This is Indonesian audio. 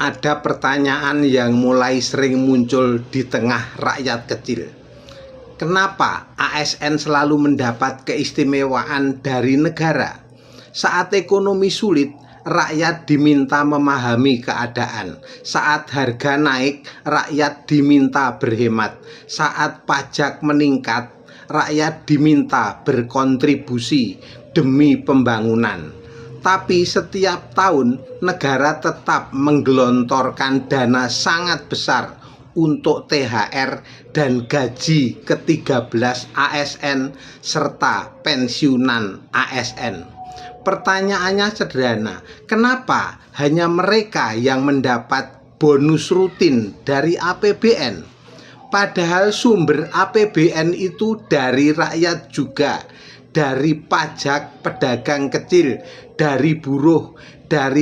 Ada pertanyaan yang mulai sering muncul di tengah rakyat kecil. Kenapa ASN selalu mendapat keistimewaan dari negara? Saat ekonomi sulit, rakyat diminta memahami keadaan. Saat harga naik, rakyat diminta berhemat. Saat pajak meningkat, rakyat diminta berkontribusi demi pembangunan. Tapi setiap tahun negara tetap menggelontorkan dana sangat besar untuk THR dan gaji ke-13 ASN serta pensiunan ASN. Pertanyaannya sederhana, kenapa hanya mereka yang mendapat bonus rutin dari APBN? Padahal sumber APBN itu dari rakyat juga, dari pajak pedagang kecil, dari buruh, dari